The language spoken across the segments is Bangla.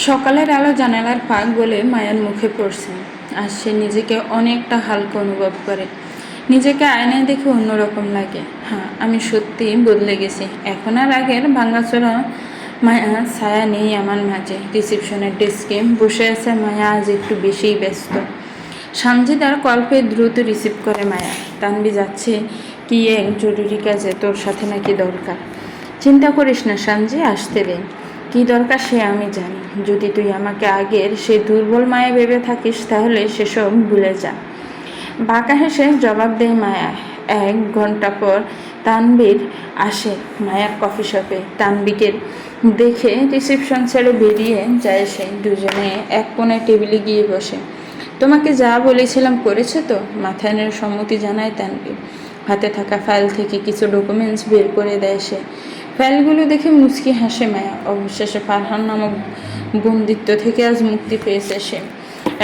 সকালের আলো জানালার ফাঁক বলে মায়ার মুখে পড়ছে। আর সে নিজেকে অনেকটা হালকা অনুভব করে। নিজেকে আয়নায় দেখে অন্যরকম লাগে। হ্যাঁ, আমি সত্যি বদলে গেছি। এখন আর আগের ভাঙাচোরা মায়া ছায়া নেই আমার মাঝে। রিসেপশনের ডেস্কে বসে আছে মায়া, আজ একটু বেশিই ব্যস্ত। সানজিদার কল্পে দ্রুত রিসিভ করে মায়া। তানবি যাচ্ছে কি এক জরুরি কাজে, তোর সাথে নাকি দরকার। চিন্তা করিস না সানজি, আসতে দে। কী দরকার সে আমি জানি। যদি তুই আমাকে আগের সে দুর্বল মায়া ভেবে থাকিস তাহলে সেসব ভুলে যা। বাঁকা হেসে জবাব দেয় মায়া। 1 ঘন্টা পর তানবীর আসে মায়ার কফি শপে। তানবীকে দেখে রিসেপশন ছেড়ে বেরিয়ে যায় সে। দুজনে এক কোণে টেবিলে গিয়ে বসে। তোমাকে যা বলেছিলাম করেছে তো? মাথায় নেড়ে সম্মতি জানায় তানবীর। হাতে থাকা ফাইল থেকে কিছু ডকুমেন্টস বের করে দেয় সে। ফাইলগুলো দেখে মুচকি হাসে মায়া। অবশেষে ফারহান নামক বন্দিত্ব থেকে আজ মুক্তি পেয়েছে সে।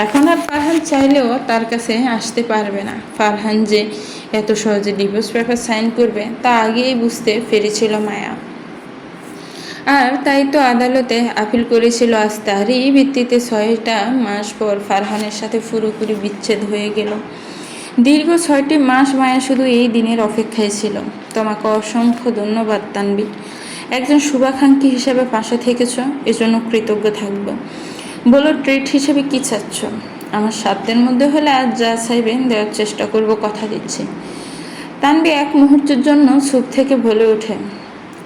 এখন আর ফারহান চাইলেও তার কাছে আসতে পারবে না। ফারহান যে এত সহজে ডিভোর্স পেপার সাইন করবে তা আগেই বুঝতে পেরেছিল মায়া। আর তাই তো আদালতে আপিল করেছিল। আজ তারই ভিত্তিতে 6টা মাস পর ফারহানের সাথে পুরোপুরি বিচ্ছেদ হয়ে গেল। দীর্ঘ 6টি মাস মায়া শুধু এই দিনের অপেক্ষায় ছিল। তোমাকে অসংখ্য ধন্যবাদ তানবীর। একজন শুভাকাঙ্ক্ষী হিসেবে পাশে থেকেছ, এজন্য কৃতজ্ঞ থাকব। বলো, ট্রিট হিসেবে কি চাচ্ছ? আমার সাধ্যের মধ্যে হলে আজ যা চাইবেন দেওয়ার চেষ্টা করব, কথা দিচ্ছি। তানবী এক মুহূর্তের জন্য চুপ থেকে বলে ওঠে,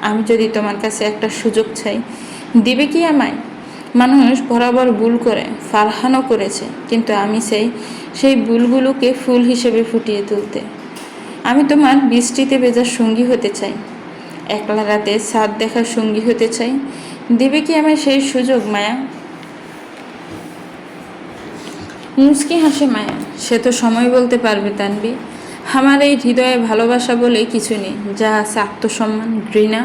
আমি যদি তোমার কাছে একটা সুযোগ চাই, দিবে কি আমায়? মানুষ বরাবর ভুল করে, ফারহানও করেছে, কিন্তু আমি চাই সেই ভুলগুলোকে ফুল হিসেবে ফুটিয়ে তুলতে। আমি তোমার বৃষ্টিতে ভেজার সঙ্গী হতে চাই, একলা রাতে ছাদ দেখার সঙ্গী হতে চাই। দিবে কি আমায় সেই সুযোগ মায়া? মুচকি হাসে মায়া। সে তো সময় বলতে পারবে তানবী। আমার এই হৃদয়ে ভালোবাসা বলে কিছু নেই, যা আছে আত্মসম্মান, ঘৃণা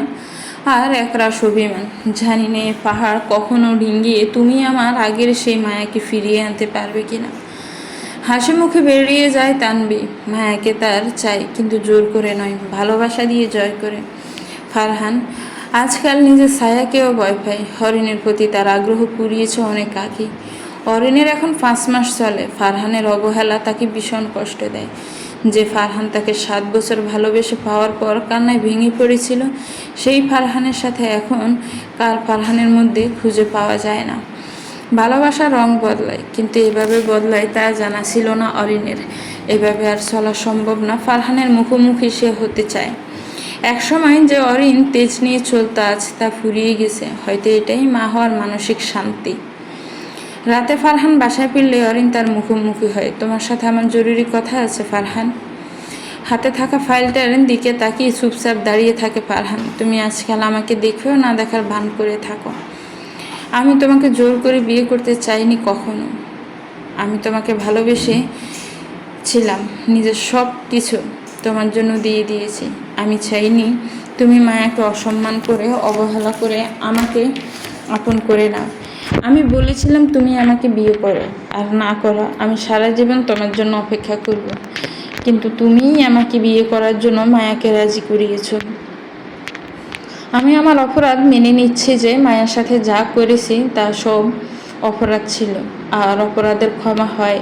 আর একরাশ অভিমান। জানি না পাহাড় কখনো ডিঙ্গিয়ে তুমি আমার আগের সেই মায়াকে ফিরিয়ে আনতে পারবে কিনা। হাসি মুখে বেরিয়ে যায় তানবী। মায়াকে তার চাই, কিন্তু জোর করে নয়, ভালোবাসা দিয়ে জয় করে। ফারহান আজকাল নিজের ছায়াকেও ভয় পায়। হরিণের প্রতি তার আগ্রহ পুড়িয়েছে অনেক আগে। অরিনের এখন 5 মাস চলে। ফারহানের অবহেলা তাকে ভীষণ কষ্ট দেয়। যে ফারহান তাকে 7 বছর ভালোবেসে পাওয়ার পর কান্নায় ভেঙে পড়েছিল, সেই ফারহানের সাথে এখন কার ফারহানের মধ্যে খুঁজে পাওয়া যায় না। ভালোবাসার রং বদলায়, কিন্তু এভাবে বদলায় তা জানা ছিল না অরিনের। এভাবে আর চলা সম্ভব না। ফারহানের মুখোমুখি সে হতে চায়। একসময় যে অরিন তেজ নিয়ে চলতো, আজ তা ফুরিয়ে গেছে। হয়তো এটাই মা হওয়ার মানসিক শান্তি। রাতে ফারহান বাসায় ফিরলে অরিন তার মুখোমুখি হয়। তোমার সাথে আমার জরুরি কথা আছে ফারহান। হাতে থাকা ফাইলটার দিকে তাকিয়ে চুপচাপ দাঁড়িয়ে থাকে ফারহান। তুমি আজকাল আমাকে দেখেও না দেখার ভান করে থাকো। আমি তোমাকে জোর করে বিয়ে করতে চাইনি কখনো। আমি তোমাকে ভালোবেসে ছিলাম, নিজের সব কিছু তোমার জন্য দিয়ে দিয়েছি। আমি চাইনি তুমি মায়াকে অসম্মান করে, অবহেলা করে আমাকে আপন করে নাও। আমি বলেছিলাম তুমি আমাকে বিয়ে করো, আর না করো আমি সারা জীবন তোমার জন্য অপেক্ষা করব। কিন্তু তুমিই আমাকে বিয়ে করার জন্য মায়াকে রাজি করিয়েছ। আমি আমার অপরাধ মেনে নিচ্ছি যে মায়ের সাথে যা করেছি তা সব অপরাধ ছিল, আর অপরাধের ক্ষমা হয়।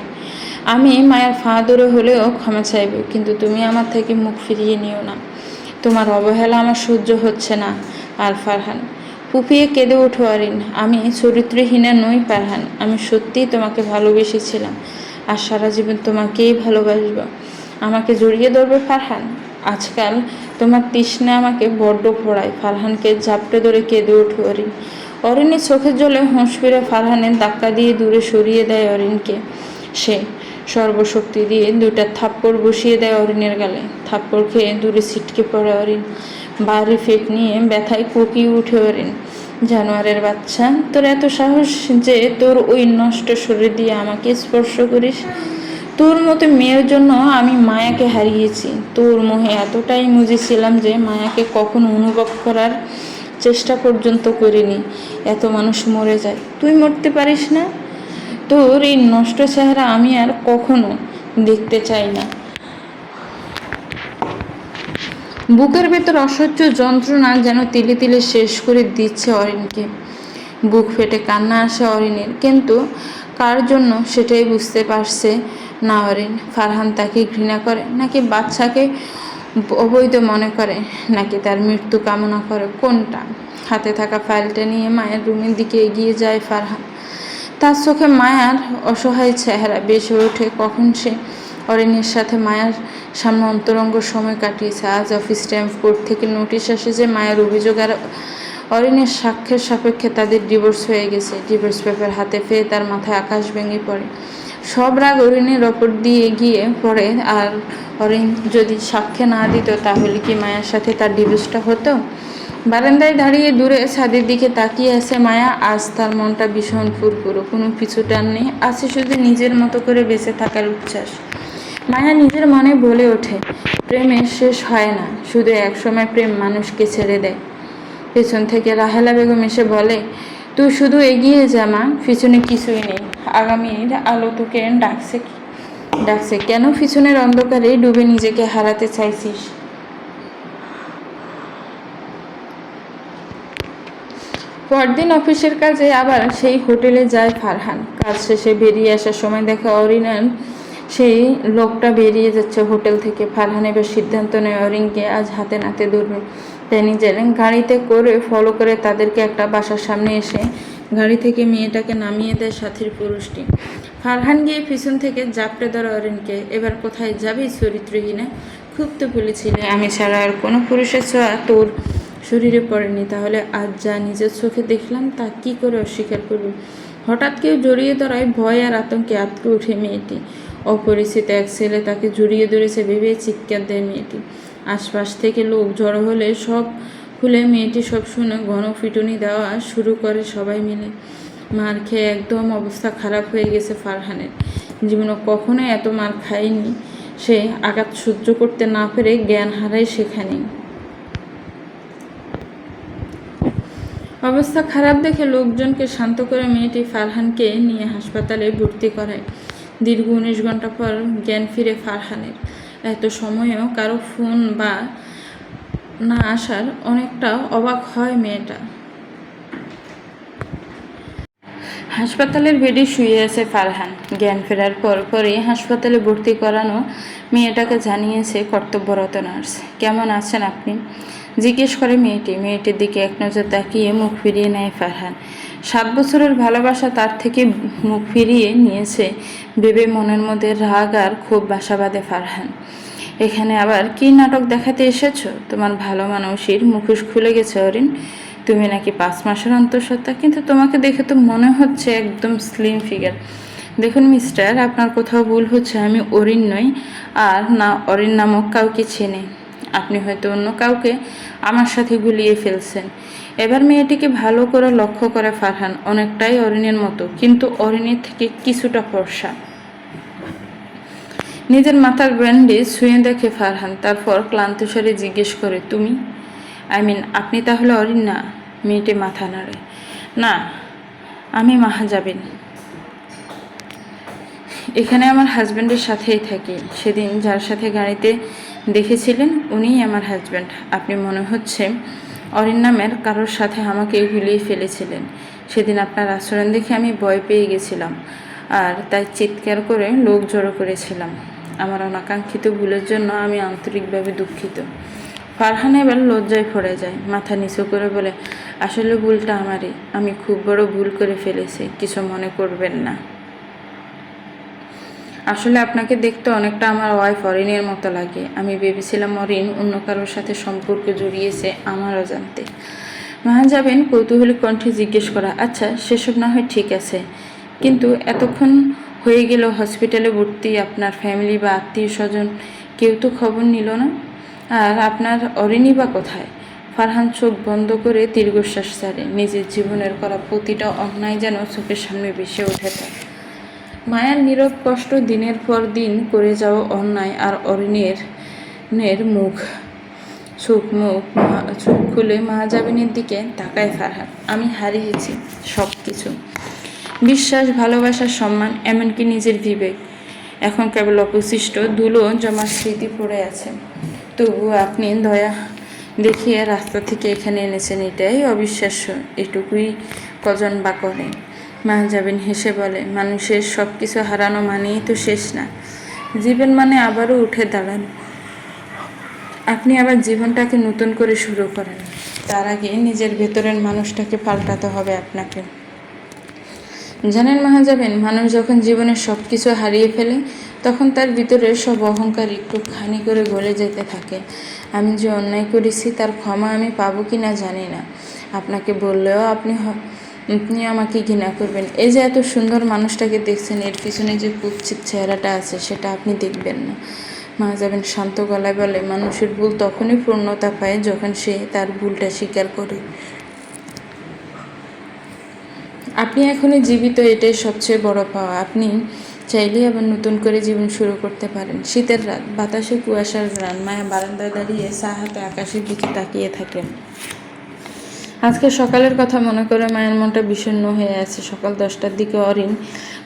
আমি মায়ের ফা ধরে হলেও ক্ষমা চাইব, কিন্তু তুমি আমার থেকে মুখ ফিরিয়ে নিও না। তোমার অবহেলা আমার সহ্য হচ্ছে না। আর ফারহান ফুপিয়ে কেঁদে ওঠো অরিন। আমি চরিত্রহীনা নই ফারহান, আমি সত্যিই তোমাকে ভালোবেসেছিলাম, আর সারা জীবন তোমাকেই ভালোবাসব। আমাকে জড়িয়ে ধরবে ফারহান। আজকাল তোমার তৃষ্ণা আমাকে বড্ড পড়ায়। ফারহানকে ঝাপটে ধরে কেঁদে ওঠে অরিন। অরিনের চোখের জলে হোঁশ ফিরে ফারহানের ধাক্কা দিয়ে দূরে সরিয়ে দেয় অরিনকে। সে সর্বশক্তি দিয়ে 2টা থাপ্পড় বসিয়ে দেয় অরিনের গালে। থাপ্পড় খেয়ে দূরে ছিটকে পড়ে অরিন। বাড়ি ফেট নিয়ে ব্যথায় কুকিয়ে উঠে অরিন। জানোয়ারের বাচ্চা, তোর এত সাহস যে তোর ওই নষ্ট শরীর দিয়ে আমাকে স্পর্শ করিস? তোর মতো মেয়ের জন্য আমি মায়াকে হারিয়েছি। তোর মোহে এতটাই মজেছিলাম যে মায়াকে কখনো অনুভব করার চেষ্টা পর্যন্ত করিনি। এত মানুষ মরে যায়, তুই মরতে পারিস না? তোর এই নষ্ট চেহারা আমি আর কখনো দেখতে চাই না। বুকের ভেতর অসহ্য যন্ত্রণা যেন তিলে তিলে শেষ করে দিচ্ছে অরিনকে। বুক ফেটে কান্না আসে অরিনের, কিন্তু কার জন্য সেটাই বুঝতে পারছে না অরিন। ফারহান তাকে ঘৃণা করে, নাকি বাচ্চাকে অবৈধ মনে করে, নাকি তার মৃত্যু কামনা করে? কোনটা? হাতে থাকা ফাইলটা নিয়ে মায়ের রুমের দিকে এগিয়ে যায় ফারহান। তার চোখে মায়ার অসহায় চেহারা বেসে ওঠে। কখন সে অরিনের সাথে মায়ার সামনে অন্তরঙ্গ সময় কাটিয়েছে। আজ অফিস টাইম কোর্ট থেকে নোটিশ আসে যে মায়ের অভিযোগ আর অরিনের সাক্ষ্যের সাপেক্ষে তাদের ডিভোর্স হয়ে গেছে। ডিভোর্স পেপার হাতে পেয়ে তার মাথায় আকাশ ভেঙে পড়ে। সব রাগ অরিনের ওপর দিয়ে গিয়ে পড়ে। আর অরিন যদি সাক্ষ্য না দিত তাহলে কি মায়ের সাথে তার ডিভোর্সটা হতো? বারান্দায় দাঁড়িয়ে দূরে ছাদের দিকে তাকিয়ে আছে মায়া। আজ তার মনটা ভীষণ ফুরফুরো, কোনো পিছু টান নেই, আছে শুধু নিজের মতো করে বেঁচে থাকার উচ্ছ্বাস। মায়া নিজের মনে বলে ওঠে, প্রেমের শেষ হয় না, শুধু একসময় প্রেম মানুষকে ছেড়ে দেয়। পেছন থেকে রাহেলা বেগম এসে বলে, তুই শুধু এগিয়ে যা মা, পিছনে কিছুই নেই। আগামীর আলো তোকে ডাকছে কেন পিছনের অন্ধকারে ডুবে নিজেকে হারাতে চাইছিস? পরদিন অফিসের কাজে আবার সেই হোটেলে যায় ফারহান। কাজ শেষে বেরিয়ে আসার সময় দেখে অরিনের সেই লোকটা বেরিয়ে যাচ্ছে হোটেল থেকে। ফারহান এবার সিদ্ধান্ত নেয় অরিনকে আজ হাতে নাতে ধরবে। তাই নিজের গাড়িতে করে ফলো করে তাদেরকে একটা বাসার সামনে এসে গাড়ি থেকে মেয়েটাকে নামিয়ে দেয় সাথীর পুরুষটি। ফারহান গিয়ে পিছন থেকে জাপটে ধরে অরিনকে। এবার কোথায় যাবি চরিত্রহীনা? খুব তো বলেছিলে আমি ছাড়া আর কোনো পুরুষের ছোঁয়া তোর শরীরে পড়েনি, তাহলে আজ যা নিজের চোখে দেখলাম তা কি করে অস্বীকার করবি? হঠাৎ কেউ জড়িয়ে ধরায় ভয় আর আতঙ্কে আঁতকে ওঠে মেয়েটি। অপরিচিত এক ছেলে তাকে জড়িয়ে ধরেছে ভেবে চিৎকার দেয় মেয়েটি। আশপাশ থেকে লোক জড়ো হলে সব খুলে মেয়েটি সব শুনে ঘন পিটুনি দেওয়া শুরু করে সবাই মিলে। মার খেয়ে একদম অবস্থা খারাপ হয়ে গেছে ফারহানের। জীবনে কখনোই এত মার খায়নি সে। আঘাত সহ্য করতে না পেরে জ্ঞান হারায় সেখানেই। অবস্থা খারাপ দেখে লোকজনকে শান্ত করে মেয়েটি ফারহানকে নিয়ে হাসপাতালে ভর্তি করায়। দীর্ঘ 19 ঘন্টা পর জ্ঞান ফিরে ফারহানের। এত সময়ও কারো ফোন বা না আসার অনেকটা অবাক হয় মেয়েটা। হাসপাতালের বেডে শুয়ে আছে ফারহান। জ্ঞান ফেরার পরই হাসপাতালে ভর্তি করানো মেয়েটাকে জানিয়েছে কর্তব্যরত নার্স। কেমন আছেন আপনি? জিজ্ঞেস করে মেয়েটির দিকে এক নজর তাকিয়ে মুখ ফিরিয়ে নেয় ফারহান। 7 বছরের ভালোবাসা তার থেকে মুখ ফিরিয়ে নিয়েছে ভেবে মনের মধ্যে রাগ আর ক্ষোভ বাসা বাঁধে ফারহান। এখানে আবার কি নাটক দেখাতে এসেছো? তোমার ভালো মানুষের মুখোশ খুলে গেছে অরিন। তুমি নাকি 5 মাসের অন্তঃসত্ত্বা, কিন্তু তোমাকে দেখে তো মনে হচ্ছে একদম স্লিম ফিগার। দেখুন মিস্টার, আপনার কোথাও ভুল হচ্ছে। আমি অরিন নই, আর না অরিন নামক কাউকে চেনে। আপনি হয়তো অন্য কাউকে আমার সাথে গুলিয়ে ফেলছেন। এবার মেয়েটিকে ভালো করে লক্ষ্য করে ফারহান। অনেকটাই অরিনের মতো, কিন্তু অরিনের থেকে কিছুটা ফর্সা। নিজের মাথার ব্যান্ডেজ ছুঁয়ে দেখে ফারহান, তারপর ক্লান্ত স্বরে জিজ্ঞেস করে, তুমি আপনি তাহলে অরিন না? মেয়েটি মাথা নাড়ে। না, আমি মাহাজাবিন। এখানে আমার হাজব্যান্ডের সাথেই থাকি। সেদিন যার সাথে গাড়িতে দেখেছিলেন উনিই আমার হাজব্যান্ড। আপনি মনে হচ্ছে অরিন নামের কারোর সাথে আমাকে গুলিয়ে ফেলেছিলেন। সেদিন আপনার আচরণ দেখে আমি ভয় পেয়ে গেছিলাম, আর তাই চিৎকার করে লোক জড়ো করেছিলাম। আমার অনাকাঙ্ক্ষিত ভুলের জন্য আমি আন্তরিকভাবে দুঃখিত। ফারহান এবার লজ্জায় পড়ে যায়, মাথা নিচু করে বলে, আসলে ভুলটা আমারই। আমি খুব বড় ভুল করে ফেলেছি, কিছু মনে করবেন না। আসলে আপনাকে দেখতে অনেকটা আমার ওয়াইফ অরিনের মতো লাগে। আমি ভেবেছিলাম অরিন অন্য কারোর সাথে সম্পর্ক জড়িয়েছে আমার অজান্তে। মাহাজাবিন কৌতূহলী কণ্ঠে জিজ্ঞেস করা, আচ্ছা সেসব না হয় ঠিক আছে, কিন্তু এতক্ষণ হয়ে গেল হসপিটালে ভর্তি, আপনার ফ্যামিলি বা আত্মীয় স্বজন কেউ তো খবর নিল না। আর আপনার অরিনই বা কোথায়? ফারহান চোখ বন্ধ করে দীর্ঘশ্বাস ছাড়ে। নিজের জীবনের করা প্রতিটা অন্যায় যেন চোখের সামনে ভেসে ওঠে তার। মায়ার নীরব কষ্ট, দিনের পর দিন করে যাওয়া অন্যায়, আর অরিনের চোখ খুলে মাহাজাবিনের দিকে তাকায় ফারহান। আমি হারিয়েছি সব কিছু, বিশ্বাস, ভালোবাসা, সম্মান, এমনকি নিজের বিবেক। এখন কেবল অবশিষ্ট ধুলো জমা স্মৃতি পড়ে আছে। তবুও আপনি দয়া দেখিয়ে রাস্তা থেকে এখানে এনেছেন, এটাই অবিশ্বাস্য। এটুকুই কজন বা করে। মাহজাবিন হেসে বলে, মানুষের সব কিছু হারানো মানেই তো শেষ না, জীবন মানে আবারও উঠে দাঁড়ানো। আপনি আবার জীবনটাকে নতুন করে শুরু করেন, তার আগে নিজের ভেতরের মানুষটাকে পাল্টাতে হবে আপনাকে। জানেন মাহজাবিন, মানুষ যখন জীবনের সব কিছু হারিয়ে ফেলে তখন তার ভিতরের সব অহংকার একটু খানি করে গলে যেতে থাকে। আমি যে অন্যায় করেছি তার ক্ষমা আমি পাবো কি না জানি না, আপনাকে বললেও আপনি আমাকে ঘৃণা করবেন। এই যে এত সুন্দর মানুষটাকে দেখছেন, এর পিছনে যে কুৎসিত চেহারাটা আছে সেটা আপনি দেখবেন না। মাহজাবিন শান্ত গলায় বলে, মানুষের ভুল তখনই পূর্ণতা পায় যখন সে তার ভুলটা স্বীকার করে। আপনি এখনই জীবিত, এটাই সবচেয়ে বড় পাওয়া। আপনি চাইলেই আবার নতুন করে জীবন শুরু করতে পারেন। শীতের রাত, বাতাসে কুয়াশার ঘ্রাণ। মায়া বারান্দায় দাঁড়িয়ে চা হাতে আকাশের দিকে তাকিয়ে থাকেন। আজকে সকালের কথা মনে করে মায়ের মনটা বিষণ্ণ হয়ে আছে। সকাল 10টার দিকে অরিন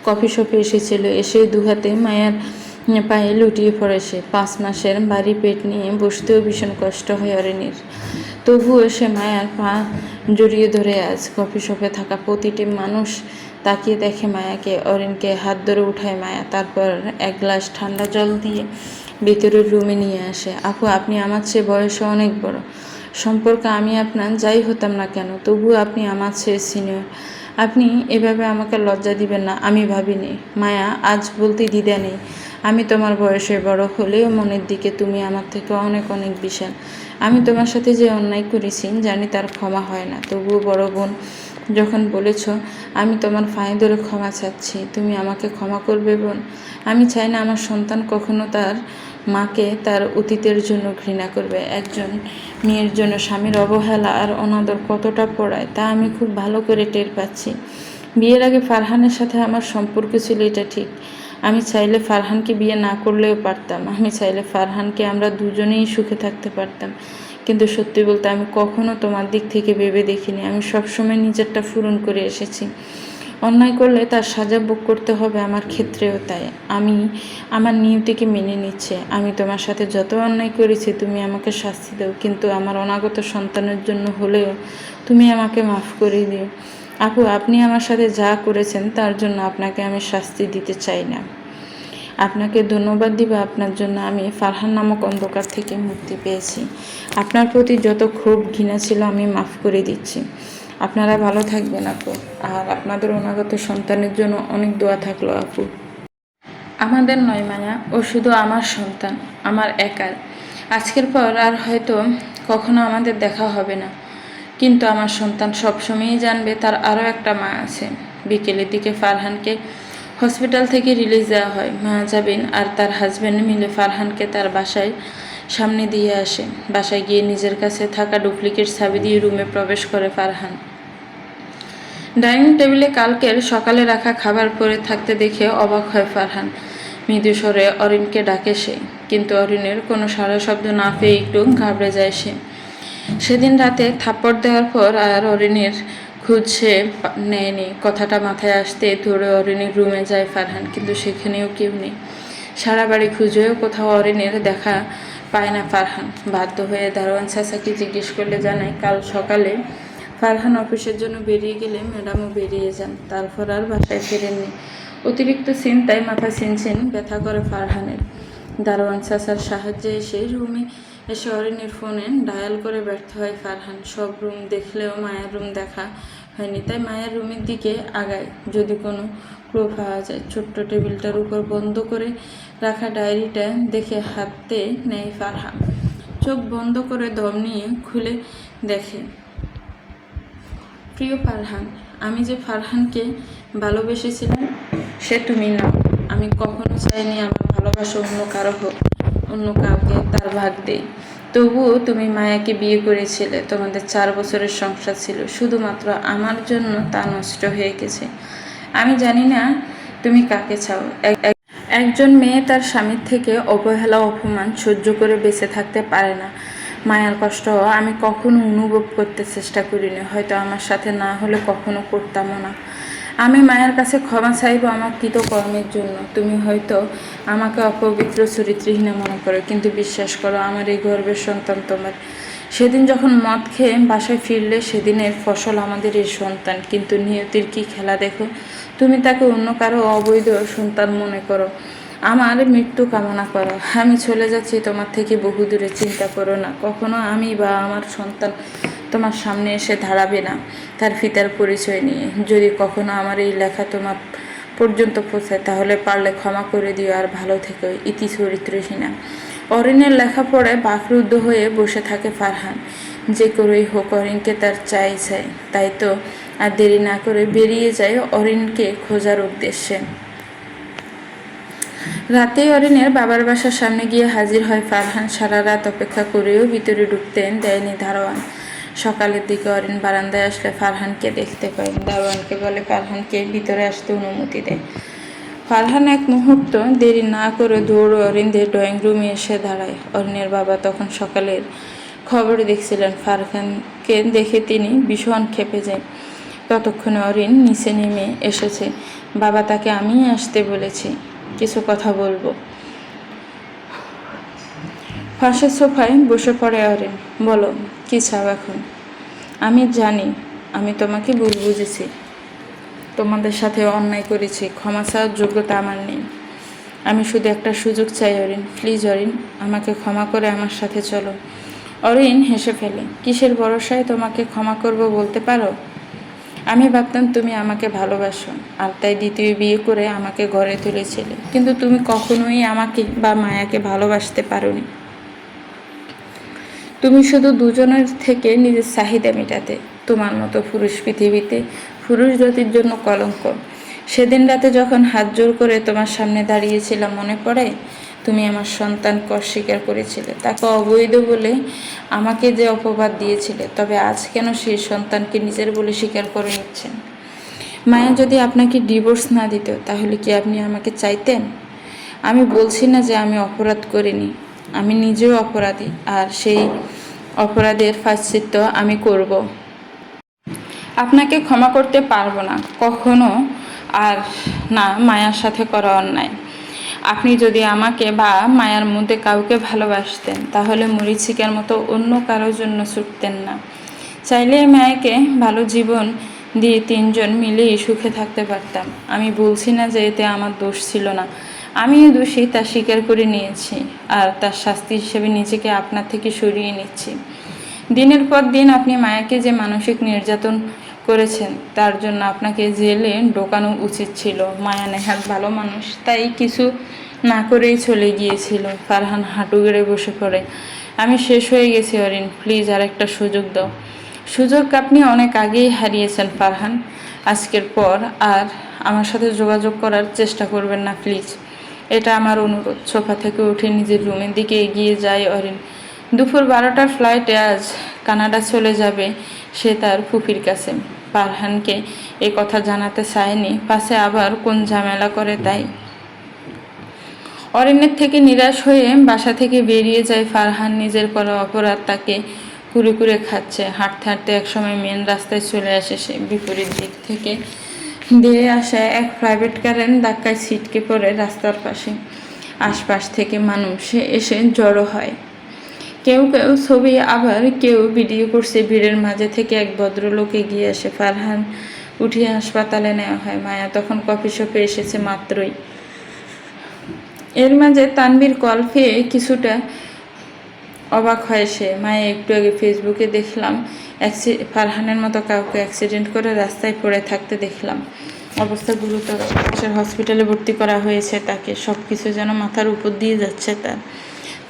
কফি শপে এসেছিল। এসে দুহাতে মায়ের পায়ে লুটিয়ে পড়ে সে। 5 মাসের ভারী পেট নিয়ে বসতেও ভীষণ কষ্ট হয় অরিনের। তবুও সে মায়ার পা জড়িয়ে ধরে আজ। কফি শপে থাকা প্রতিটি মানুষ তাকিয়ে দেখে মায়াকে। অরিনকে হাত ধরে উঠায় মায়া, তারপর এক গ্লাস ঠান্ডা জল দিয়ে ভেতরের রুমে নিয়ে আসে। আপু, আপনি আমার চেয়ে বয়সে অনেক বড়, সম্পর্কে আমি আপনার যাই হতাম না কেন, তবুও আপনি আমার চেয়ে সিনিয়র। আপনি এভাবে আমাকে লজ্জা দিবেন না আমি ভাবিনি। মায়া আজ বলতে দ্বিধা নেই, আমি তোমার বয়সে বড় হলেও মনের দিকে তুমি আমার থেকে অনেক অনেক বিশাল। আমি তোমার সাথে যে অন্যায় করেছি জানি তার ক্ষমা হয় না, তবুও বড় বোন যখন বলেছ আমি তোমার পায়ে ধরে ক্ষমা চাচ্ছি, তুমি আমাকে ক্ষমা করবে বোন। আমি চাই না আমার সন্তান কখনো তার মাকে তার অতীতের জন্য ঘৃণা করবে। একজন মেয়ের জন্য স্বামীর অবহেলা আর অনাদর কতটা পড়ায় তা আমি খুব ভালো করে টের পাচ্ছি। বিয়ের আগে ফারহানের সাথে আমার সম্পর্ক ছিল, এটা ঠিক। আমি চাইলে ফারহানকে বিয়ে না করলেও পারতাম। আমি চাইলে ফারহানকে আমরা দুজনেই সুখে থাকতে পারতাম। কিন্তু সত্যি বলতে আমি কখনো তোমার দিক থেকে ভেবে দেখিনি। আমি সবসময় নিজেরটা পূরণ করে এসেছি। অন্যায় করলে তার সাজা ভোগ করতে হবে, আমার ক্ষেত্রেও তাই। আমি আমার নিয়তিকে মেনে নিচ্ছে। আমি তোমার সাথে যত অন্যায় করেছি তুমি আমাকে শাস্তি দাও, কিন্তু আমার অনাগত সন্তানের জন্য হলেও তুমি আমাকে মাফ করে দিও। আপু, আপনি আমার সাথে যা করেছেন তার জন্য আপনাকে আমি শাস্তি দিতে চাই না। আপনাকে ধন্যবাদ দিব, আপনার জন্য আমি ফারহান নামক অন্ধকার থেকে মুক্তি পেয়েছি। আপনার প্রতি যত ক্ষোভ ঘৃণা ছিল আমি মাফ করে দিচ্ছি। আপনারা ভালো থাকবেন আপু, আর আপনাদের অনাগত সন্তানের জন্য অনেক দোয়া থাকলো আপু। আমাদের নয় মায়া, ও শুধু আমার সন্তান, আমার একার। আজকের পর আর হয়তো কখনো আমাদের দেখা হবে না, কিন্তু আমার সন্তান সবসময়ই জানবে তার আরও একটা মা আছে। বিকেলের দিকে ফারহানকে হসপিটাল থেকে রিলিজ দেওয়া হয়। মাহজাবিন আর তার হাজব্যান্ড মিলে ফারহানকে তার বাসায় সামনে দিয়ে আসে। বাসায় গিয়ে নিজের কাছে থাকা ডুপ্লিকেট চাবি দিয়ে রুমে প্রবেশ করে ফারহান। ডাইনিং টেবিলে কালকের সকালে রাখা খাবার পরে থাকতে দেখে অবাক হয় ফারহান। মৃদু স্বরে অরিনকে ডাকে সে, কিন্তু অরিনের কোনো সাড়া শব্দ না পেয়ে একটু ঘাবড়ে যায় সে। সেদিন রাতে থাপ্পড় দেওয়ার পর আর অরিনের খোঁজ সে নেয়নি। কথাটা মাথায় আসতে ধরে অরিনের রুমে যায় ফারহান, কিন্তু সেখানেও কেউ নেই। সারা বাড়ি খুঁজেও কোথাও অরিনের দেখা পায় না ফারহান। বাধ্য হয়ে দারোয়ান চাচাকে জিজ্ঞেস করলে জানায়, কাল সকালে ফারহান অফিসের জন্য বেরিয়ে গেলে ম্যাডামও বেরিয়ে যান, তারপর আর বাসায় ফেরেননি। অতিরিক্ত চিন্তায় মাথা ছিনছিন ব্যথা করে ফারহানের। দারোয়ান চাচার সাহায্যে এসে রুমে এসে অরিনের ফোনে ডায়াল করে ব্যর্থ হয় ফারহান। সব রুম দেখলেও মায়ের রুম দেখা হয়নি, তাই মায়ের রুমের দিকে আগায় যদি কোনো ক্লু পাওয়া যায়। ছোট্ট টেবিলটার উপর বন্ধ করে রাখা ডায়েরিটা দেখে হাতে নেয় ফারহান। চোখ বন্ধ করে দম নিয়ে খুলে দেখে, প্রিয় ফারহান, আমি যে ফারহানকে ভালোবেসেছিলাম সে তুমি না। আমি কখনো চাইনি আমার ভালোবাসা অন্য কারো হোক, অন্য কাউকে তার ভাগ দেই। তবুও তুমি মায়াকে বিয়ে করেছিলে, তোমাদের 4 বছরের সংসার ছিল, শুধুমাত্র আমার জন্য তা নষ্ট হয়ে গেছে। আমি জানি না তুমি কাকে চাও। একজন মেয়ে তার স্বামীর থেকে অবহেলা অপমান সহ্য করে বেঁচে থাকতে পারে না। মায়ার কষ্ট আমি কখনো অনুভব করতে চেষ্টা করিনি, হয়তো আমার সাথে না হলে কখনো করতামও না। আমি মায়ের কাছে ক্ষমা চাইব আমার কৃতকর্মের জন্য। তুমি হয়তো আমাকে অপবিত্র চরিত্রহীনা মনে করো, কিন্তু বিশ্বাস করো আমার এই গর্বের সন্তান তোমার। সেদিন যখন মদ খেয়ে বাসায় ফিরলে সেদিনের ফসল আমাদের এই সন্তান, কিন্তু নিয়তির কি খেলা দেখো, তুমি তাকে অন্য কারো অবৈধ সন্তান মনে করো, আমার মৃত্যু কামনা করো। আমি চলে যাচ্ছি তোমার থেকে বহু দূরে, চিন্তা করো না, কখনো আমি বা আমার সন্তান তোমার সামনে এসে দাঁড়াবে না তার পিতার পরিচয় নিয়ে। যদি কখনো আমার এই লেখা তোমার পর্যন্ত পৌঁছায় তাহলে পারলে ক্ষমা করে দিও, আর ভালো থেকো। ইতি চরিত্রহীনা। অরিনের লেখা পড়ে বাকরুদ্ধ হয়ে বসে থাকে ফারহান। যে করেই হোক অরিনকে তার চাই, তাই তো আর দেরি না করে বেরিয়ে যায় অরিনকে খোঁজার উদ্দেশ্যে। রাতেই অরিনের বাবার বাসার সামনে গিয়ে হাজির হয় ফারহান। সারা রাত অপেক্ষা করেও ভিতরে ঢুকতেন দেয়নি দারোয়ান। সকালের দিকে অরিন বারান্দায় আসলে ফারহানকে দেখতে পায়। দারোয়ানকে বলে ফারহানকে ভিতরে আসতে অনুমতি দেয়। ফারহান এক মুহূর্ত দেরি না করে দৌড় অরিনদের ড্রয়িং রুমে এসে দাঁড়ায়। অরিনের বাবা তখন সকালের খবর দেখছিলেন। ফারহানকে দেখে তিনি ভীষণ ক্ষেপে যায়। ততক্ষণে অরিন নিচে নেমে এসেছে। বাবা, তাকে আমিই আসতে বলেছি, কিছু কথা বলবো। পাশের সোফায় বসে পড়ে অরিন। বলো, কি চাও এখন? আমি জানি আমি তোমাকে ভুল বুঝেছি, তোমাদের সাথে অন্যায় করেছি, ক্ষমা চাওয়ার যোগ্যতা আমার নেই। আমি শুধু একটা সুযোগ চাই অরিন, প্লিজ অরিন, আমাকে ক্ষমা করে আমার সাথে চলো। অরিন হেসে ফেলে। কিসের ভরসায় তোমাকে ক্ষমা করব বলতে পারো? আমি ভাবতাম তুমি আমাকে ভালোবাসো, আর তাই দ্বিতীয় বিয়ে করে আমাকে ঘরে তুলেছিলে, কিন্তু তুমি কখনোই আমাকে বা মায়াকে ভালোবাসতে পারোনি। তুমি শুধু দুজনের থেকে নিজের চাহিদা মেটাতে। তোমার মতো পুরুষ পৃথিবীতে পুরুষ জাতির জন্য কলঙ্ক। সেদিন রাতে যখন হাত জোর করে তোমার সামনে দাঁড়িয়েছিলাম মনে পড়ে? তুমি আমার সন্তানকে অস্বীকার করেছিলে, তাকে অবৈধ বলে আমাকে যে অপবাদ দিয়েছিলে। তবে আজ কেন সেই সন্তানকে নিজের বলে স্বীকার করে নিচ্ছেন? মায়া যদি আপনাকে ডিভোর্স না দিত তাহলে কি আপনি আমাকে চাইতেন? আমি বলছি না যে আমি অপরাধ করিনি, আমি নিজেও অপরাধী, আর সেই অপরাধের প্রায়শ্চিত্ত আমি করব। আপনাকে ক্ষমা করতে পারবো না কখনো, আর না মায়ার সাথে করা অন্যায়। আপনি যদি আমাকে বা মায়ার মধ্যে কাউকে ভালোবাসতেন তাহলে মরিচিকার মতো অন্য কারোর জন্য ছুটতেন না। চাইলে মায়াকে ভালো জীবন দিয়ে তিনজন মিলেই সুখে থাকতে পারতাম। আমি বলছি না যে এতে আমার দোষ ছিল না, আমিও দোষী, তা স্বীকার করে নিয়েছি, আর তার শাস্তি হিসেবে নিজেকে আপনার থেকে সরিয়ে নিচ্ছি। দিনের পর দিন আপনি মায়াকে যে মানসিক নির্যাতন করেছেন তার জন্য আপনাকে জেলে ঢোকানো উচিত ছিল। মায়া নেহাত ভালো মানুষ, তাই কিছু না করেই চলে গিয়েছিল। ফারহান হাঁটু গেড়ে বসে পড়ে। আমি শেষ হয়ে গেছি অরিন, প্লিজ আর একটা সুযোগ দাও। সুযোগ আপনি অনেক আগেই হারিয়েছেন ফারহান। আজকের পর আর আমার সাথে যোগাযোগ করার চেষ্টা করবেন না প্লিজ, এটা আমার অনুরোধ। সোফা থেকে উঠে নিজের রুমের দিকে এগিয়ে যায় অরিন। দুপুর 12টার ফ্লাইটে আজ কানাডা চলে যাবে সে তার ফুফির কাছে। ফারহানকে এ কথা জানাতে চায়নি, পাশে আবার কোন ঝামেলা করে তাই। অরিনের থেকে নিরাশ হয়ে বাসা থেকে বেরিয়ে যায় ফারহান। নিজের করা অপরাধ তাকে কুরে কুরে খাচ্ছে। হাঁটতে হাঁটতে একসময় মেন রাস্তায় চলে আসে সে। বিপরীত দিক থেকে দিয়ে আসা এক প্রাইভেট কারের ধাক্কায় ছিটকে পড়ে রাস্তার পাশে। আশপাশ থেকে মানুষ এসে জড়ো হয়, কেউ কেউ ছবি, আবার কেউ ভিডিও করছে। ভিড়ের মাঝে থেকে এক ভদ্রলোক এগিয়ে আসে। ফারহান উঠিয়ে হাসপাতালে নেওয়া হয়। মায়া তখন কফি শপে এসেছে মাত্রই। এর মাঝে তানভীর কল পেয়ে কিছুটা অবাক হয় সে। মায়া, একটু আগে ফেসবুকে দেখলাম ফারহানের মতো কাউকে অ্যাক্সিডেন্ট করে রাস্তায় পড়ে থাকতে দেখলাম, অবস্থা গুরুতর, পাশের হসপিটালে ভর্তি করা হয়েছে তাকে। সব কিছু যেন মাথার উপর দিয়ে যাচ্ছে তার।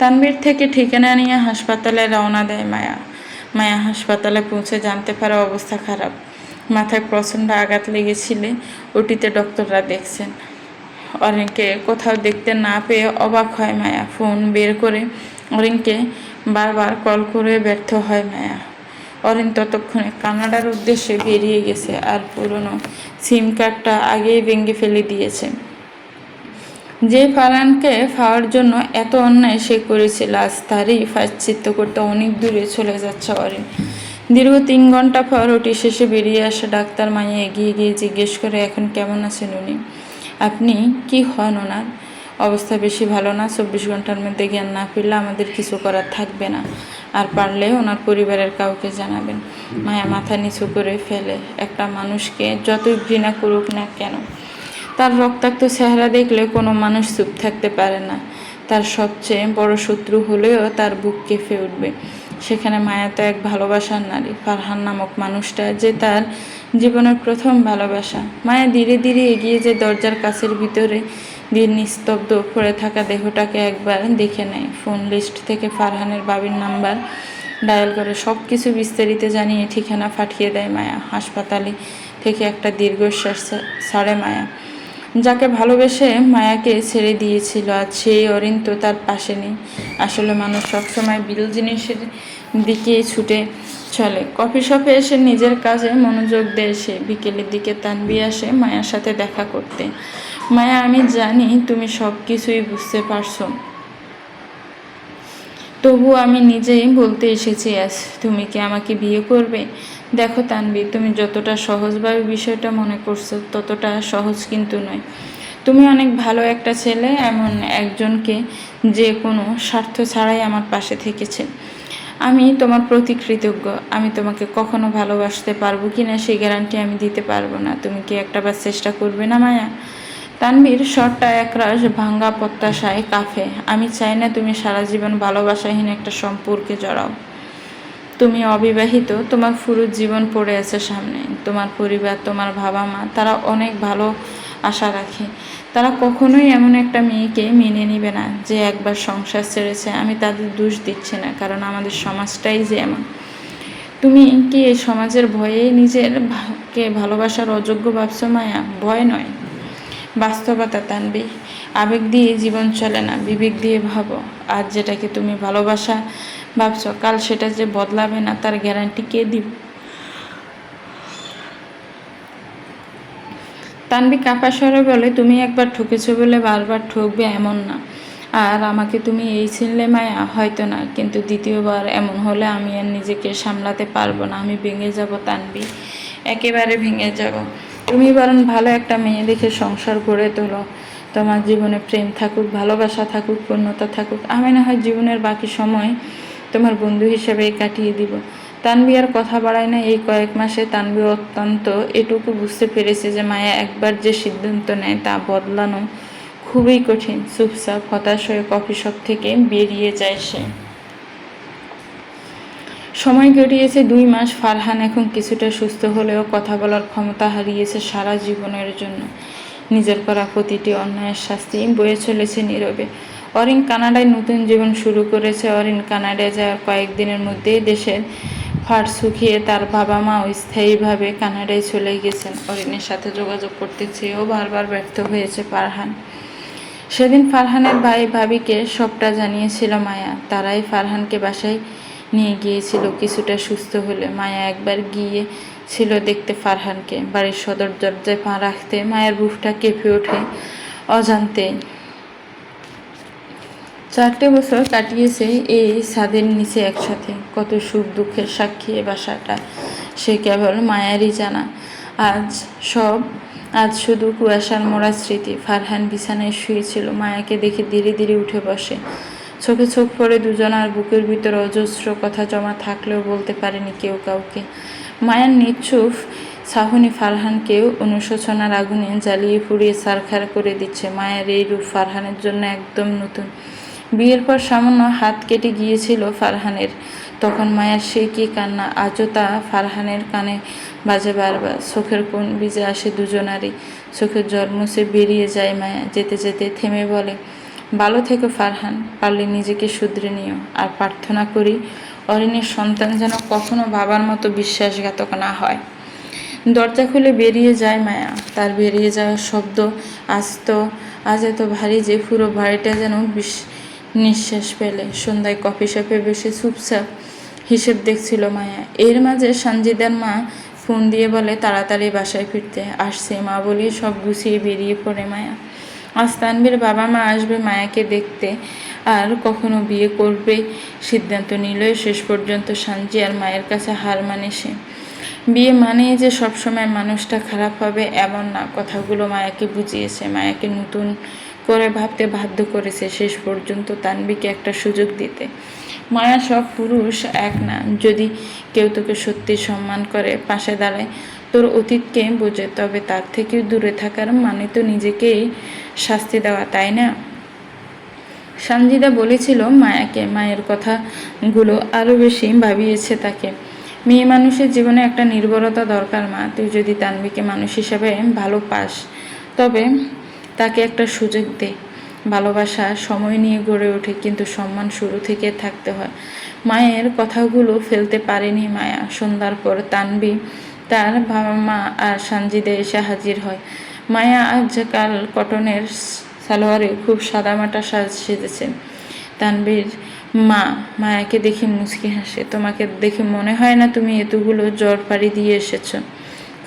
তানভীর থেকে ঠিকানা নিয়ে হাসপাতালে রওনা দেয় মায়া। মায়া হাসপাতালে পৌঁছে জানতে পারে অবস্থা খারাপ, মাথায় প্রচণ্ড আঘাত লেগেছিলে, ওটিতে ডক্টররা দেখছেন। অরিনকে কোথাও দেখতে না পেয়ে অবাক হয় মায়া। ফোন বের করে অরিনকে বারবার কল করে ব্যর্থ হয় মায়া। অরিন ততক্ষণে কানাডার উদ্দেশ্যে বেরিয়ে গেছে, আর পুরনো সিম কার্ডটা আগেই ভেঙে ফেলে দিয়েছে। যে ফারহানকে পাওয়ার জন্য এত অন্যায় সে করেছিল, আজ তারই প্রায়শ্চিত্ত করতে অনেক দূরে চলে যাচ্ছে অরিন। দীর্ঘ 3 ঘন্টা পর ওটি শেষে বেরিয়ে আসে ডাক্তার। মায়া এগিয়ে গিয়ে জিজ্ঞেস করে, এখন কেমন আছেন উনি? আপনি কি হন ওনার? অবস্থা বেশি ভালো না, 24 ঘন্টার মধ্যে জ্ঞান না ফিরলে আমাদের কিছু করার থাকবে না, আর পারলে ওনার পরিবারের কাউকে জানাবেন। মায়া মাথা নিচু করে ফেলে। একটা মানুষকে যতই ঘৃণা করুক না কেন, তার রক্তাক্ত চেহারা দেখলে কোনো মানুষ চুপ থাকতে পারে না। তার সবচেয়ে বড় শত্রু হলেও তার বুক কেঁপে উঠবে। সেখানে মায়া তো এক ভালোবাসার নারী, ফারহান নামক মানুষটা যে তার জীবনের প্রথম ভালোবাসা। মায়া ধীরে ধীরে এগিয়ে যে দরজার কাছের ভিতরে দিয়ে নিস্তব্ধ পড়ে থাকা দেহটাকে একবার দেখে নেয়। ফোন লিস্ট থেকে ফারহানের বাবির নাম্বার ডায়াল করে সব কিছু বিস্তারিত জানিয়ে ঠিকানা পাঠিয়ে দেয় মায়া। হাসপাতালে থেকে একটা দীর্ঘশ্বাস ছাড়ে মায়া। যাকে ভালোবেসে মায়াকে ছেড়ে দিয়েছিল, আজ সেই অরিন তো তার পাশে নেই। আসলে মানুষ সবসময় বিল জিনিসের দিকেই ছুটে চলে। কফি শপে এসে নিজের কাজে মনোযোগ দেয় সে। বিকেলের দিকে তানবি আসে মায়ার সাথে দেখা করতে। মায়া, আমি জানি তুমি সব কিছুই বুঝতে পারছো, তবু আমি নিজেই বলতে এসেছি আজ, তুমি কি আমাকে বিয়ে করবে? দেখো তানবি, তুমি যতটা সহজভাবে বিষয়টা মনে করছো ততটা সহজ কিন্তু নয়। তুমি অনেক ভালো একটা ছেলে, এমন একজনকে যে কোনো স্বার্থ ছাড়াই আমার পাশে থেকেছে। আমি তোমার প্রতি কৃতজ্ঞ। আমি তোমাকে কখনো ভালোবাসতে পারবো কি না সেই গ্যারান্টি আমি দিতে পারবো না। তুমি কি একটাবার চেষ্টা করবে না মায়া? তানভীর স্বরটা একরাশ ভাঙ্গা প্রত্যাশায় কাফে। আমি চাই না তুমি সারা জীবন ভালোবাসাহীন একটা সম্পর্কে জড়াও। তুমি অবিবাহিত, তোমার পুরো জীবন পড়ে আছে সামনে। তোমার পরিবার, তোমার বাবা মা, তারা অনেক ভালো আশা রাখে। তারা কখনোই এমন একটা মেয়েকে মেনে নেবে না যে একবার সংসার ছেড়েছে। আমি তাদের দোষ দিচ্ছি না, কারণ আমাদের সমাজটাই যে এমন। তুমি কি এই সমাজের ভয়েই নিজেরকে ভালোবাসার অযোগ্য ভাবছো মায়া? ভয় নয়, বাস্তবতা তানবি। আবেগ দিয়ে জীবন চলে না, বিবেক দিয়ে ভাবো। আজ যেটাকে তুমি ভালোবাসা ভাবছো, কাল সেটা যে বদলাবে না তার গ্যারান্টি কে দিবে? তানবি কাঁপা স্বরে বলে, তুমি একবার ঠকেছো বলে বারবার ঠকবে এমন না। আর আমাকে তুমি এই চিনলে মায়া? হয়তো না, কিন্তু দ্বিতীয়বার এমন হলে আমি আর নিজেকে সামলাতে পারবো না। আমি ভেঙে যাব তানবি, একেবারে ভেঙে যাব। তুমি বরং ভালো একটা মেয়ে দেখে সংসার গড়ে তোলো। তোমার জীবনে প্রেম থাকুক, ভালোবাসা থাকুক, পূর্ণতা থাকুক। আমি না হয় জীবনের বাকি সময় তোমার বন্ধু হিসেবেই কাটিয়ে দিব। তানবি আর কথা বাড়ায় না। এই কয়েক মাসে তানবি অত্যন্ত এটুকু বুঝতে পেরেছে যে মায়া একবার যে সিদ্ধান্ত নেয় তা বদলানো খুবই কঠিন। চুপচাপ হতাশ হয়ে কফি শপ থেকে বেরিয়ে যায় সে। সময় গড়িয়েছে 2 মাস। ফারহান এখন কিছুটা সুস্থ হলেও কথা বলার ক্ষমতা হারিয়েছে সারা জীবনের জন্য। নিজের করা প্রতিটি অন্যায়ের শাস্তি বয়ে চলেছে নীরবে। অরিন কানাডায় নতুন জীবন শুরু করেছে। অরিন কানাডায় যাওয়ার কয়েকদিনের মধ্যেই দেশের ফাট শুকিয়ে তার বাবা মাও স্থায়ীভাবে কানাডায় চলে গেছেন। অরিনের সাথে যোগাযোগ করতে চেয়েও বারবার ব্যর্থ হয়েছে ফারহান। সেদিন ফারহানের ভাই ভাবিকে সবটা জানিয়েছিল মায়া। তারাই ফারহানকে বাসায় নিয়ে গিয়েছিল কিছুটা সুস্থ হলে। মায়া একবার গিয়েছিল দেখতে ফারহানকে। বাড়ির সদর দরজায় পা রাখতে মায়ের বুকটা কেঁপে ওঠে অজান্তে। 4টে বছর কাটিয়েছে এই ছাদের নিচে একসাথে। কত সুখ দুঃখের সাক্ষী এ বাসাটা, সে কেবল মায়ারই জানা। আজ শুধু কুয়াশার মোড়া স্মৃতি। ফারহান বিছানায় শুয়েছিল। মায়াকে দেখে ধীরে ধীরে উঠে বসে। চোখে চোখ পড়ে দুজনার বুকের ভিতর অজস্র কথা জমা থাকলেও বলতে পারেনি কেউ কাউকে। মায়ার নিশ্চুপ চাহনি ফারহানকেও অনুশোচনার আগুনে জ্বালিয়ে পুড়িয়ে ছারখার করে দিচ্ছে। মায়ের এই রূপ ফারহানের জন্য একদম নতুন। বিয়ের পর সামান্য হাত কেটে গিয়েছিল ফারহানের, তখন মায়ের সে কি কান্না আজও তা ফারহানের কানে বাজে বারবার। চোখের কোণ ভিজে আসে দুজনারই। চোখের জল মুছে বেরিয়ে যায় মায়া। যেতে যেতে থেমে বলে, ভালো থেকো ফারহান, পারলে নিজেকে শুধরে নিও। আর প্রার্থনা করি অরিনের সন্তান যেন কখনো বাবার মতো বিশ্বাসঘাতক না হয়। দরজা খুলে বেরিয়ে যায় মায়া। তার বেরিয়ে যাওয়ার শব্দ আজ এত ভারী যে পুরো বাড়িটা যেন নিঃশ্বাস পেলে। সন্ধ্যায় কফি শপে বসে চুপচাপ হিসেব দেখছিল মায়া। এর মাঝে সঞ্জিদার মা ফোন দিয়ে বলে তাড়াতাড়ি বাসায় ফিরতে আসছে। মা বলে সব গুছিয়ে বেরিয়ে পড়ে মায়া। আজ তানভীর বাবা মা আসবে মায়াকে দেখতে, আর কখনো বিয়ে করবে সিদ্ধান্ত নিল। শেষ পর্যন্ত সাঞ্জি আর মায়ের কাছে হার মানে সে। বিয়ে মানেই যে সবসময় মানুষটা খারাপ হবে এমন না। কথাগুলো মায়াকে বুঝিয়েছে। মায়াকে নতুন করে ভাবতে বাধ্য করেছে শেষ পর্যন্ত তানভীকে একটা সুযোগ দিতে। মায়া, সব পুরুষ এক না। যদি কেউ তোকে সত্যি সম্মান করে, পাশে দাঁড়ায়, তোর অতীতকে বোঝে, তবে তার থেকেও দূরে থাকার মানে তো নিজেকেই শাস্তি দেওয়া, তাই না? সানজিদা বলেছিল মায়াকে। মায়ের কথাগুলো আরও বেশি ভাবিয়েছে তাকে। মেয়ে মানুষের জীবনে একটা নির্ভরতা দরকার মা। তুই যদি তানভীকে মানুষ হিসাবে ভালো পাস, তবে তাকে একটা সুযোগ দে। ভালোবাসা সময় নিয়ে গড়ে ওঠে, কিন্তু সম্মান শুরু থেকে থাকতে হয়। মায়ের কথাগুলো ফেলতে পারেনি মায়া। সন্ধ্যার পর তানভী, তার বাবা মা আর সানজিদা এসে হাজির হয়। মায়া আজকাল কটনের সালোয়ারে খুব সাদামাটা সেজেছে। তানভীর মা মায়াকে দেখে মুচকি হাসে। তোমাকে দেখে মনে হয় না তুমি এতগুলো জ্বর পাড়ি দিয়ে এসেছ।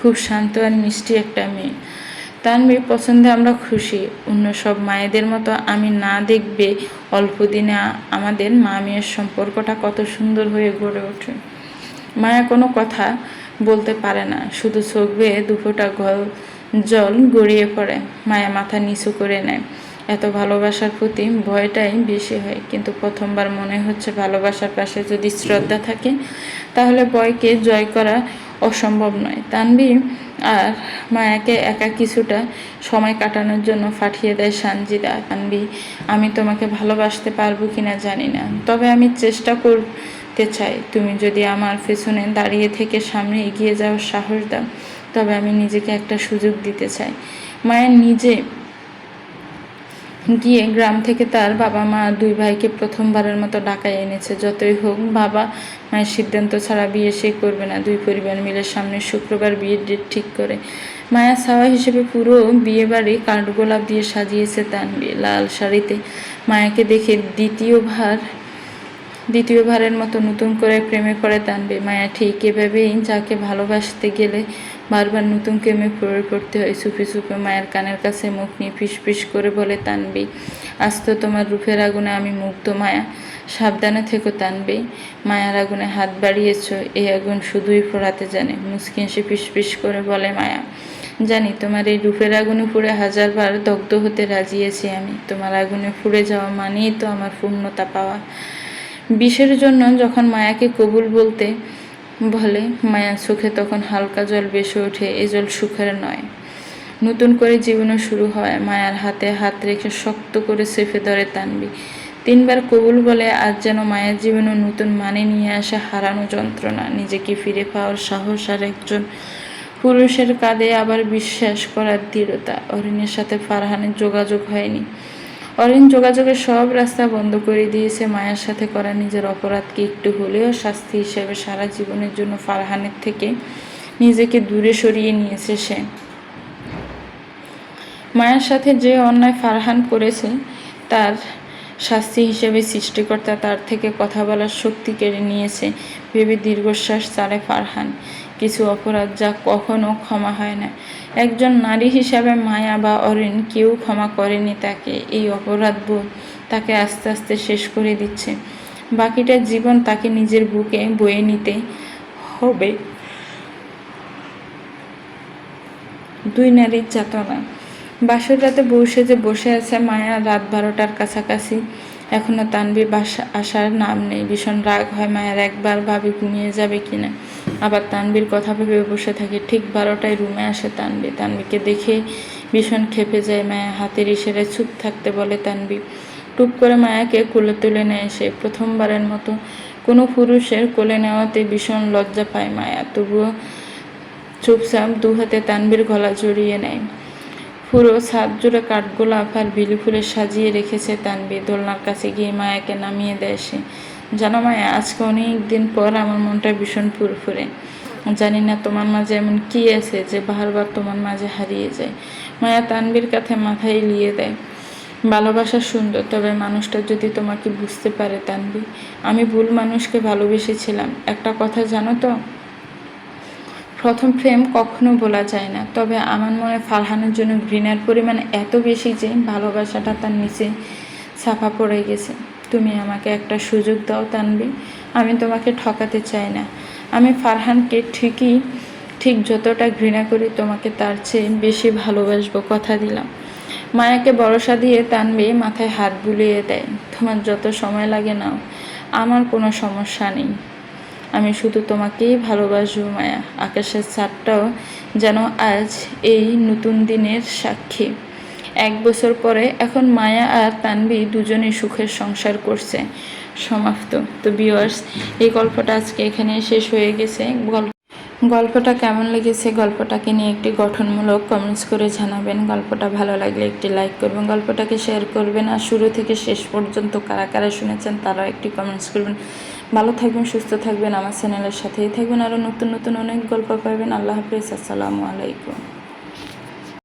খুব শান্ত আর মিষ্টি একটা মেয়ে। তানভীর পছন্দে আমরা খুশি। অন্য সব মায়েদের মতো আমি না দেখবে অল্প দিনে আমাদের মা মেয়ের সম্পর্কটা কত সুন্দর হয়ে গড়ে ওঠে। মায়া কোনো কথা বলতে পারে না, শুধু চোখ বেয়ে দুফোঁটা জল গড়িয়ে পড়ে। মায়া মাথা নিচু করে নেয়। এত ভালোবাসার প্রতি ভয়টাই বেশি হয়, কিন্তু প্রথমবার মনে হচ্ছে ভালোবাসার পাশে যদি শ্রদ্ধা থাকে, তাহলে ভয়কে জয় করা অসম্ভব নয়। তানভী আর মায়াকে একা কিছুটা সময় কাটানোর জন্য পাঠিয়ে দেয় সানজিদা। তানভী, আমি তোমাকে ভালোবাসতে পারবো কিনা জানি না, তবে আমি চেষ্টা করতে চাই। তুমি যদি আমার পেছনে দাঁড়িয়ে থেকে সামনে এগিয়ে যাওয়ার সাহস দাও, তবে আমি নিজেকে একটা সুযোগ দিতে চাই। মায়ের নিজে গিয়ে গ্রাম থেকে তার বাবা মা দুই ভাইকে প্রথমবারের মতো ঢাকায় এনেছে। যতই হোক, বাবা মায়ের সিদ্ধান্ত ছাড়া বিয়ে সে করবে না। দুই পরিবার মিলে সামনে শুক্রবার বিয়ের ডেট ঠিক করে। মায়া ছাওয়া হিসেবে পুরো বিয়ে বাড়ি কাঠগোলাপ দিয়ে সাজিয়েছে তানভী। লাল শাড়িতে মায়াকে দেখে দ্বিতীয়বারের মতো নতুন করে প্রেমে পড়ে তানভী। মায়া ঠিক এভাবেই যাকে ভালোবাসতে গেলে বারবার নতুন প্রেমে পড়তে হয়। চুপি চুপি মায়ের কানের কাছে মুখ নিয়ে ফিস করে বলে তানভী, আজ তো তোমার রূপের আগুনে আমি মুগ্ধ মায়া, সাবধানে থেকো তানভী। মায়ার আগুনে হাত বাড়িয়েছ, এই আগুন শুধুই ফোড়াতে জানে। মুচকি হেসে ফিস করে বলে মায়া, জানি তোমার এই রূপের আগুনে পুড়ে 1000বার দগ্ধ হতে রাজি আছি আমি। তোমার আগুনে পুড়ে যাওয়া মানেই তো আমার পূর্ণতা পাওয়া। বিষের জন্য যখন মায়াকে কবুল বলতে বলে, মায়ার চোখে তখন হালকা জল ভেসে ওঠে। এ জল সুখের নয়, নতুন করে জীবনে শুরু হয়। মায়ার হাতে হাত রেখে শক্ত করে চেপে ধরে তানভী। 3বার কবুল বলে আজ যেন মায়ের জীবনে নতুন মানে নিয়ে আসে হারানো যন্ত্রণা, নিজেকে ফিরে পাওয়ার সাহস আর একজন পুরুষের কাঁধে আবার বিশ্বাস করার দৃঢ়তা। অরিনের সাথে ফারহানের যোগাযোগ হয়নি। অরিন যোগাযোগের সব রাস্তা বন্ধ করে দিয়েছে। মায়ের সাথে করা নিজের অপরাধকে একটু হলেও শাস্তি হিসেবে সারা জীবনের জন্য ফারহানের থেকে নিজেকে দূরে সরিয়ে নিয়েছে সে। মায়ের সাথে যে অন্যায় ফারহান করেছে, তার শাস্তি হিসেবে সৃষ্টিকর্তা তার থেকে কথা বলার শক্তি কেড়ে নিয়েছে ভেবে দীর্ঘশ্বাস ছাড়ে ফারহান। কিছু অপরাধ যা কখনো ক্ষমা হয় না। একজন নারী হিসাবে মায়া বা অরিন কেউ ক্ষমা করেনি তাকে। এই অপরাধবোধ তাকে আস্তে আস্তে শেষ করে দিচ্ছে। বাকিটা জীবন তাকে নিজের বুকে বয়ে নিতে হবে। দুই নারীর যাতনা। বাসর রাতে যে বসে আছে মায়া। রাত 12টার কাছাকাছি। এখনো তানভী আসার নাম নেই। ভীষণ রাগ হয় মায়ের। একবার ভাবে ঘুমিয়ে যাবে কিনা, আবার তানভীর কথা ভেবে বসে থাকে। ঠিক 12টায় রুমে আসে তানভী। তানভীকে দেখে ভীষণ ক্ষেপে যায় মায়া। হাতের ইশারায় চুপ থাকতে বলে তানভী। টুপ করে মায়াকে কোলে তুলে নেয় সে। প্রথমবারের মতো কোনো পুরুষের কোলে নেওয়াতে ভীষণ লজ্জা পায় মায়া। তবুও চুপচাপ 2 হাতে তানভীর গলা জড়িয়ে নেয়। পুরো ছাদ জুড়ে কাঠগোলাপ আর বিলি ফুলে সাজিয়ে রেখেছে তানভী। দোলনার কাছে গিয়ে মায়াকে নামিয়ে দেয় সে। জানো মায়া, আজকে অনেক দিন পর আমার মনটা ভীষণ ফুরফুরে। জানি না তোমার মাঝে এমন কি আছে যে বারবার তোমার মাঝে হারিয়ে যায়। মায়া তানভীর কাছে মাথায় লিয়ে দেয়। ভালোবাসা সুন্দর, তবে মানুষটা যদি তোমাকে বুঝতে পারে তানভী। আমি ভুল মানুষকে ভালোবেসেছিলাম। একটা কথা জানো তো, প্রথম প্রেম কখনো বলা যায় না, তবে আমার মনে ফারহানের জন্য ঘৃণার পরিমাণ এত বেশি যে ভালোবাসাটা তার নিচে ছাপা পড়ে গেছে। তুমি আমাকে একটা সুযোগ দাও তানভী। আমি তোমাকে ঠকাতে চাই না। আমি ফারহানকে ঠিক যতটা ঘৃণা করি, তোমাকে তার চেয়ে বেশি ভালোবাসবো, কথা দিলাম। মায়াকে ভরসা দিয়ে তানভি মাথায় হাত বুলিয়ে দেয়। তোমার যত সময় লাগে নাও, আমার কোনো সমস্যা নেই। আমি শুধু তোমাকেই ভালোবাসবো মায়া। আকাশের ছাদটাও যেন আজ এই নতুন দিনের সাক্ষী। 1 বছর পরে এখন মায়া আর তানভি দুজনেই সুখের সংসার করছে। সমাপ্ত। তো ভিউয়ার্স, এই গল্পটা আজকে এখানে শেষ হয়ে গেছে। গল্পটা কেমন লেগেছে, গল্পটাকে নিয়ে একটি গঠনমূলক কমেন্টস করে জানাবেন। গল্পটা ভালো লাগলে একটি লাইক করবেন, গল্পটাকে শেয়ার করবেন, আর শুরু থেকে শেষ পর্যন্ত কারা কারা শুনেছেন তারাও একটি কমেন্টস করবেন। ভালো থাকবেন, সুস্থ থাকবেন, আমার চ্যানেলের সাথেই থাকবেন, আরও নতুন নতুন অনেক গল্প পাবেন। আল্লাহ হাফেজ, আসসালামু আলাইকুম।